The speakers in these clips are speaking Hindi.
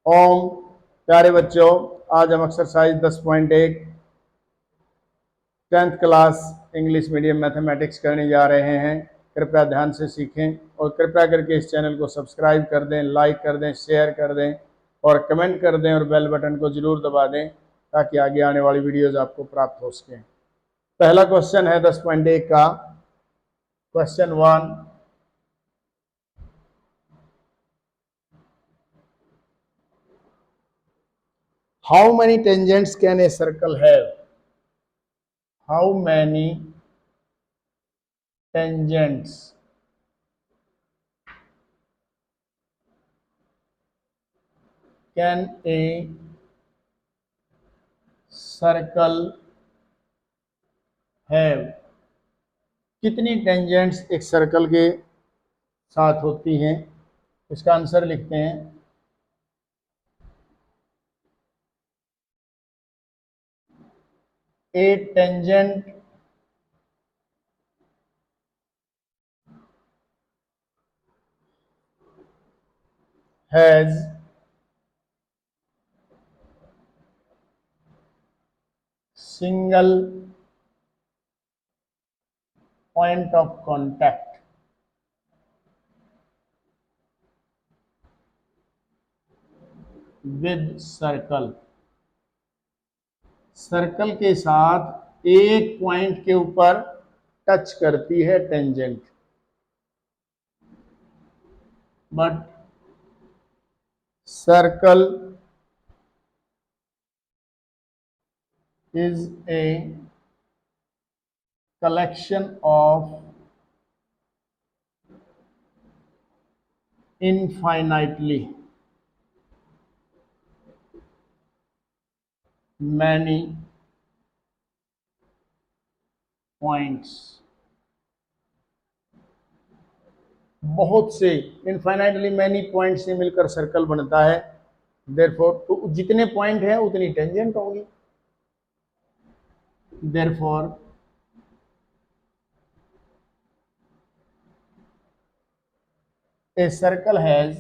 ओम प्यारे बच्चों, आज हम exercise 10.1 10th class English medium mathematics करने जा रहे हैं। कृपया ध्यान से सीखें और कृपया करके इस चैनल को सब्सक्राइब कर दें, लाइक कर दें, शेयर कर दें और कमेंट कर दें और बेल बटन को जरूर दबा दें ताकि आगे आने वाली वीडियोज आपको प्राप्त हो सकें। पहला क्वेश्चन है 10.1 का। Question 1, how many tangents can a circle have? How many tangents can a circle have? कितनी टेंजेंट्स एक सर्कल के साथ होती हैं? इसका आंसर लिखते हैं। A tangent has single point of contact with circle. Circle के साथ एक पॉइंट के ऊपर टच करती है tangent, but circle is a collection of infinitely many points। बहुत से इनफाइनाइटली मैनी पॉइंट से मिलकर सर्कल बनता है। देयरफॉर तो जितने पॉइंट हैं उतनी टेंजेंट होंगी। Therefore a circle has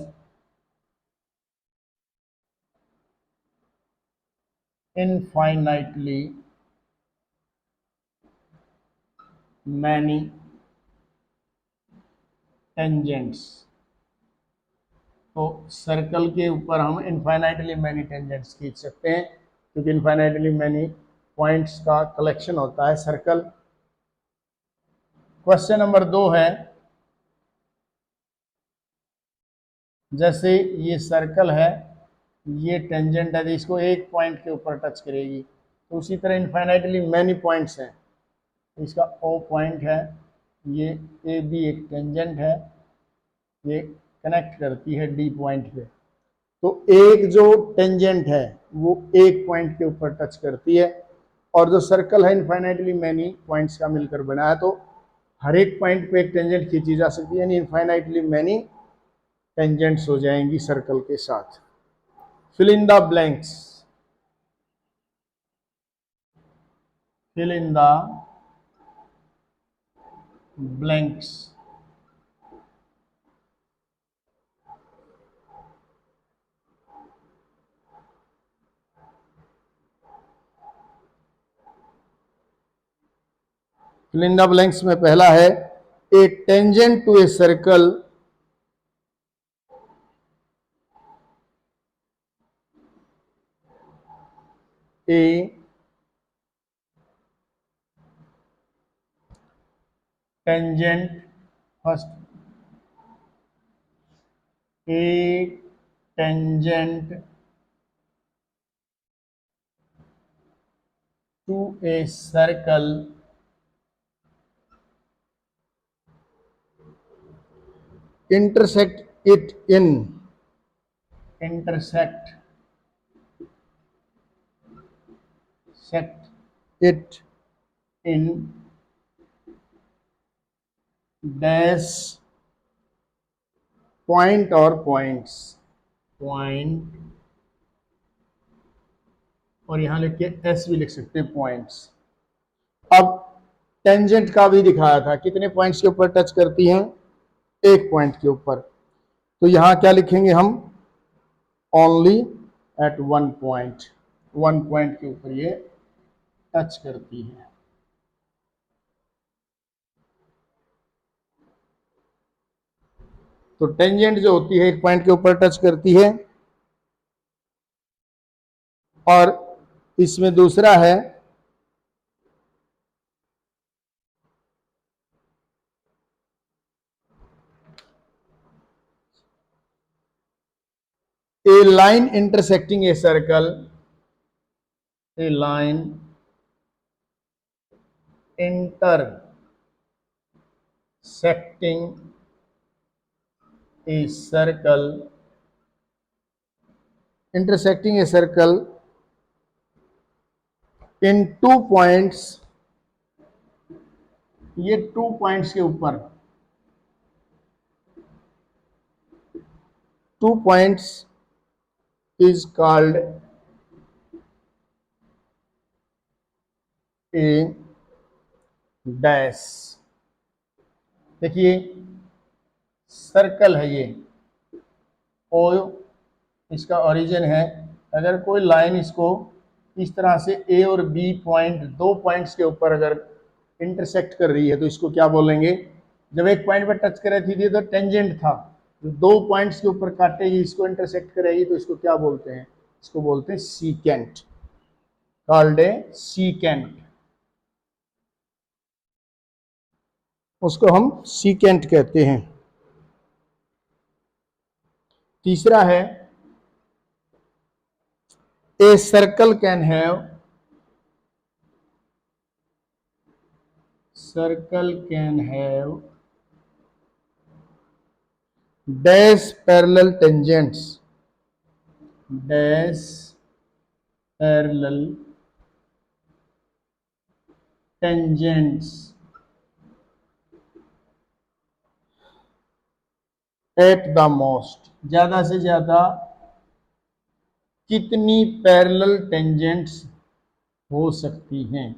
infinitely many tangents। तो सर्कल के ऊपर हम इनफाइनाइटली मैनी टेंजेंट्स खींच सकते हैं क्योंकि इनफाइनाइटली मैनी पॉइंट्स का कलेक्शन होता है सर्कल। क्वेश्चन नंबर 2 है, जैसे ये सर्कल है, ये टेंजेंट है, इसको एक पॉइंट के ऊपर टच करेगी, तो उसी तरह इनफाइनाइटली मैनी पॉइंट्स हैं। इसका ओ पॉइंट है, ये ए बी एक टेंजेंट है, ये कनेक्ट करती है डी पॉइंट पे। तो एक जो टेंजेंट है वो एक पॉइंट के ऊपर टच करती है और जो सर्कल है इनफाइनाइटली मैनी पॉइंट्स का मिलकर बना है, तो हर एक पॉइंट पे एक टेंजेंट खींची जा सकती है, यानी इनफाइनाइटली मैनी टेंजेंट्स हो जाएंगी सर्कल के साथ। Fill in the blanks. Fill in the blanks. Fill in the blanks में पहला है, a tangent to a circle a tangent. First, a tangent to a circle intersect it in dash point और points, point और यहां लिख के एस भी लिख सकते हैं, पॉइंट्स। अब टेंजेंट का भी दिखाया था, कितने पॉइंट्स के ऊपर टच करती हैं? एक पॉइंट के ऊपर। तो यहां क्या लिखेंगे हम? Only at one point, one point के ऊपर ये टच करती है। तो टेंजेंट जो होती है एक पॉइंट के ऊपर टच करती है। और इसमें दूसरा है a line intersecting a circle, a line intersecting a circle, intersecting a circle in 2 points, ये 2 पॉइंट्स के ऊपर, 2 points is called a dash. देखिए सर्कल है ये, ओ इसका ओरिजिन है। अगर कोई लाइन इसको इस तरह से ए और बी पॉइंट, 2 पॉइंट्स के ऊपर अगर इंटरसेक्ट कर रही है तो इसको क्या बोलेंगे? जब एक पॉइंट पर टच कर रही थी तो टेंजेंट था, जो 2 पॉइंट्स के ऊपर काटेगी, इसको इंटरसेक्ट करेगी, तो इसको क्या बोलते हैं? इसको बोलते हैं सीकेंट, कॉल्ड ए सीकेंट। उसको हम सीकेंट कहते हैं। तीसरा है ए circle can have, circle can have dash parallel tangents, dash parallel tangents at the most, ज्यादा से ज्यादा कितनी पैरेलल टेंजेंट्स हो सकती हैं?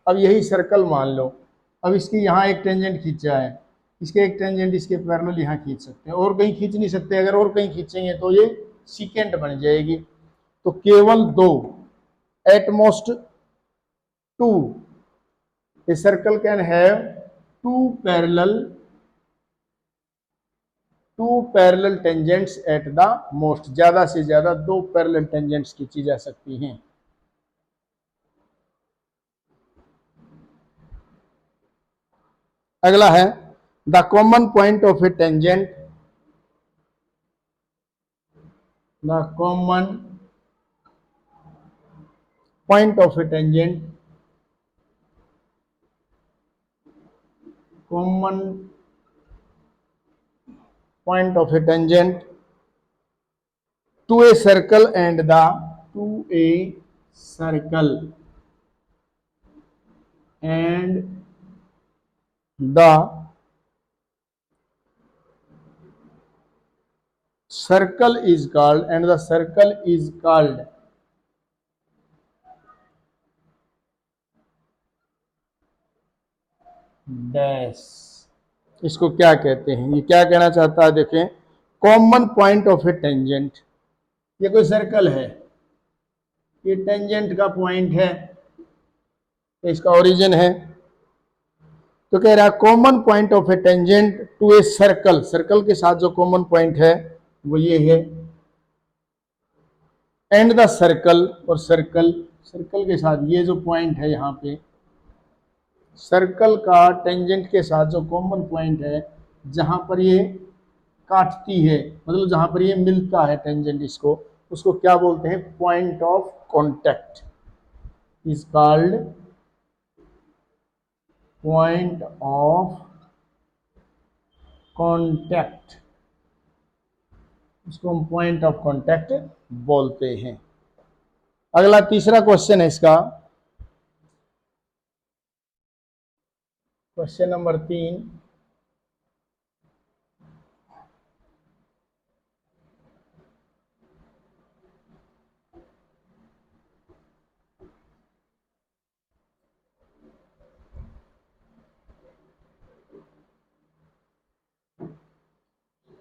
अब यही सर्कल मान लो, अब इसकी यहाँ एक टेंजेंट खींचा है, इसके एक टेंजेंट इसके पैरेलल यहाँ खींच सकते हैं, और कहीं खींच नहीं सकते। अगर और कहीं खींचेंगे तो ये सीकेंट बन जाएगी। तो केवल 2, at most 2, a circle can have two parallel, 2 parallel tangents at the most, ज्यादा से ज्यादा 2 पैरेलल टेंजेंट्स खींची जा सकती हैं। अगला है the common point of a tangent, the common point of a tangent, common point of a tangent to a circle and the, to a circle and the circle is called, and the circle is called dash. इसको क्या कहते हैं? ये क्या कहना चाहता है? देखें, common point of a tangent, ये कोई सर्कल है, ये टेंजेंट का पॉइंट है, तो इसका ओरिजिन है। तो कह रहा है common point of a tangent to a circle, circle के साथ जो कॉमन पॉइंट है वो ये है, एंड द सर्कल, और सर्कल, सर्कल के साथ ये जो पॉइंट है यहाँ पे, सर्कल का टेंजेंट के साथ जो कॉमन पॉइंट है, जहां पर ये काटती है, मतलब जहां पर ये मिलता है टेंजेंट इसको, उसको क्या बोलते हैं? Point of contact, is called point of contact, उसको हम पॉइंट ऑफ कॉन्टैक्ट बोलते हैं। अगला तीसरा क्वेश्चन है इसका, क्वेश्चन नंबर 3।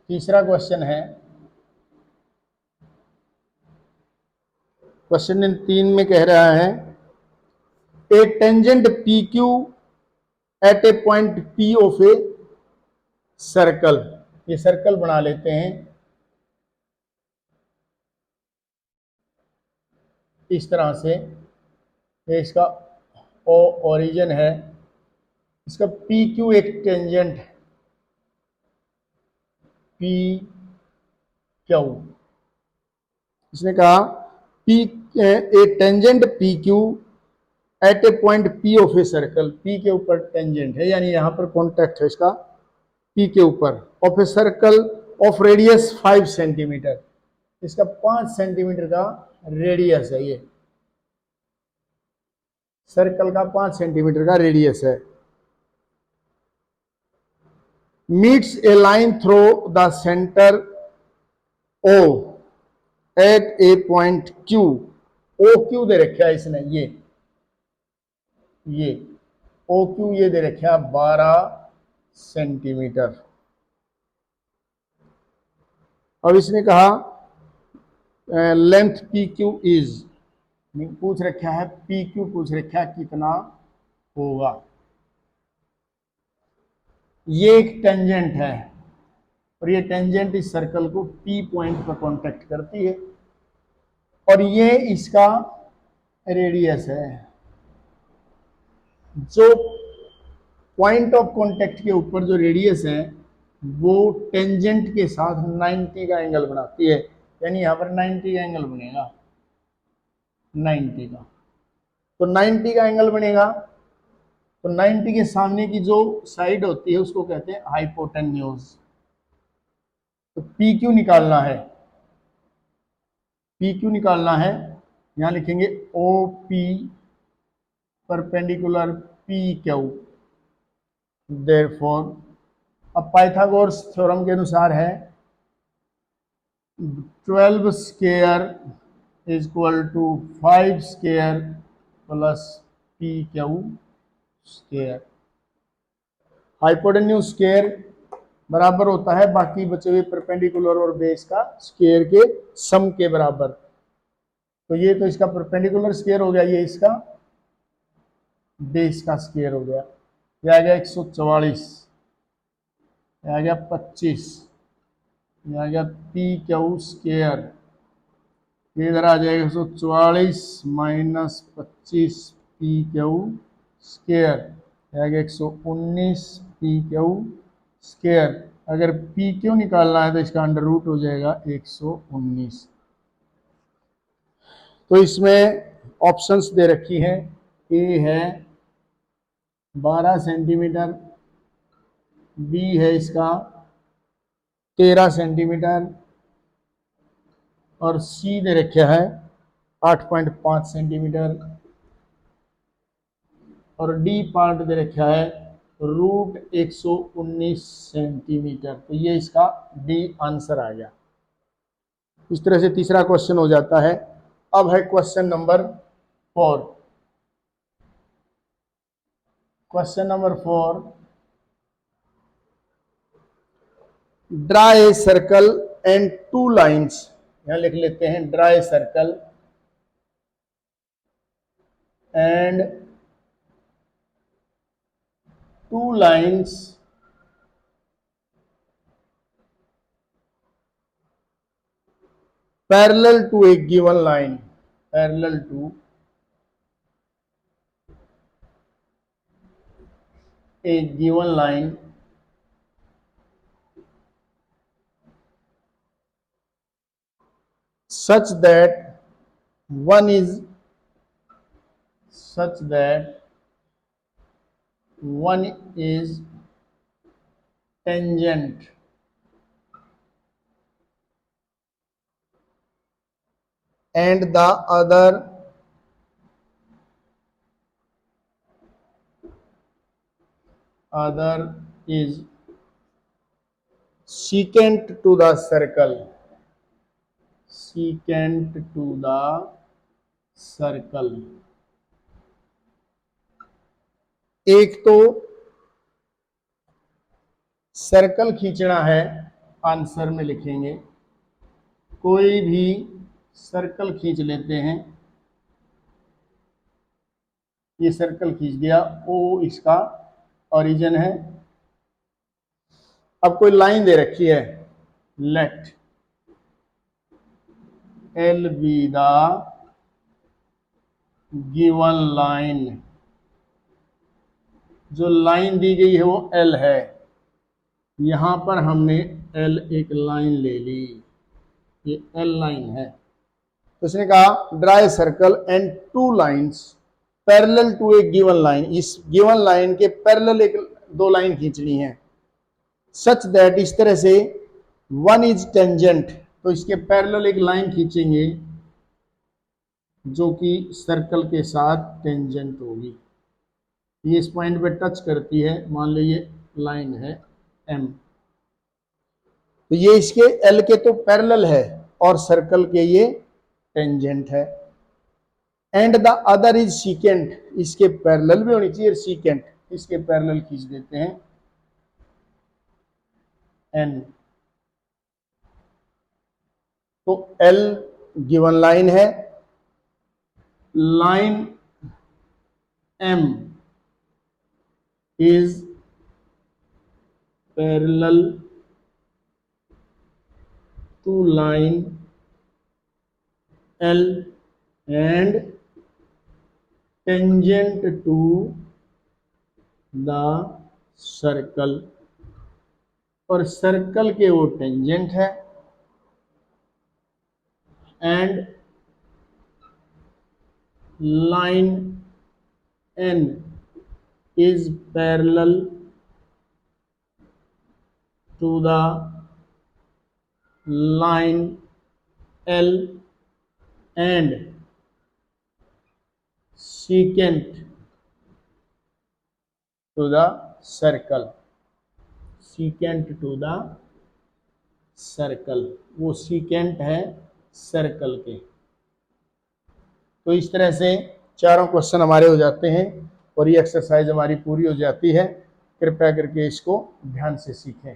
तीसरा क्वेश्चन है क्वेश्चन 3 में कह रहा है a tangent P Q at a point P of a circle. ये सर्कल बना लेते हैं इस तरह से, ये इसका ओ ओरिजिन है, इसका पी क्यू एक टेंजेंट है, पी क्यू। इसने कहा P a tangent P Q at a point P of a circle, P के ऊपर टेंजेंट है, यानी यहां पर कॉन्टैक्ट है इसका पी के ऊपर, of a circle of radius 5 centimetre, इसका 5 सेंटीमीटर का रेडियस है, ये सर्कल का 5 सेंटीमीटर का रेडियस है। Meets a line through the centre O at a point Q, O Q दे रखा है इसने, ये ओ क्यू ये दे रखा है 12 सेंटीमीटर। अब इसने कहा लेंथ पी क्यू इज, पूछ रखा है पी क्यू, पूछ रखा है कितना होगा। ये एक टेंजेंट है और ये टेंजेंट इस सर्कल को पी पॉइंट पर कांटेक्ट करती है और ये इसका रेडियस है। जो पॉइंट ऑफ कांटेक्ट के ऊपर जो रेडियस है वो टेंजेंट के साथ 90 का एंगल बनाती है, यानी यहां पर 90 का एंगल बनेगा, 90 का। तो 90 का एंगल बनेगा तो 90 के सामने की जो साइड होती है उसको कहते हैं हाइपोटेन्यूज। तो पी क्यू निकालना है, पी क्यू निकालना है, यहां लिखेंगे O P perpendicular P Q. Therefore अब पाइथागोरस थ्योरम के अनुसार है 12 square is equal to 5 square plus P Q square. Hypotenuse square बराबर होता है बाकी बचे हुए परपेंडिकुलर और बेस का स्क्वायर के सम के बराबर। तो ये तो इसका परपेंडिकुलर स्क्वायर हो गया, ये इसका बेस का स्क्वायर हो गया, ये आ गया 144, ये आ गया 25, ये आ गया पी क्यू स्क्वायर, ये इधर आ जाएगा 144 माइनस 25 पी क्यू स्क्वायर, ये आ गया 119 पी क्यू स्क्वायर। अगर पी क्यू निकालना है तो इसका अंडर रूट हो जाएगा 119। तो इसमें ऑप्शंस दे रखी है, ए है 12 सेंटीमीटर, बी है इसका 13 सेंटीमीटर और सी दे रखा है 8.5 सेंटीमीटर और डी पार्ट दे रखा है रूट 119 सेंटीमीटर। तो ये इसका डी आंसर आ गया। इस तरह से तीसरा क्वेश्चन हो जाता है। अब है question number 4। Question number 4, draw a circle and 2 lines. यहां लिख लेते हैं draw a circle and 2 lines parallel to a given line, parallel to a given line such that one is tangent and the other is secant to the circle, secant to the circle. एक तो सर्कल खींचना है, आंसर में लिखेंगे कोई भी सर्कल खींच लेते हैं, ये सर्कल खींच दिया, ओ इसका ओरिजिन है। अब कोई लाइन दे रखी है, let L be the given line, जो लाइन दी गई है वो एल है। यहां पर हमने एल एक लाइन ले ली, ये एल लाइन है। तो उसने कहा draw circle and two lines parallel to a given line, इस गिवन लाइन के पैरेलल एक दो लाइन खींचनी है, सच दैट, इस तरह से वन इज टेंजेंट, तो इसके पैरेलल एक लाइन खींचेंगे जो कि सर्कल के साथ टेंजेंट होगी, ये इस पॉइंट पे टच करती है, मान लो ये लाइन है एम, तो ये इसके एल के तो पैरेलल है और सर्कल के ये टेंजेंट है। And the other is secant, इसके पैरेलल भी होनी चाहिए सीकेंट, इसके पैरेलल खींच देते हैं एन। तो एल गिवन लाइन है, line M is parallel to line L and tangent to the circle, और सर्कल के वो टेंजेंट है। And line N is parallel to the line L and secant to the circle, secant to the circle, वो secant है सर्कल के। तो इस तरह से चारों क्वेश्चन हमारे हो जाते हैं और ये एक्सरसाइज हमारी पूरी हो जाती है। कृपया करके इसको ध्यान से सीखें।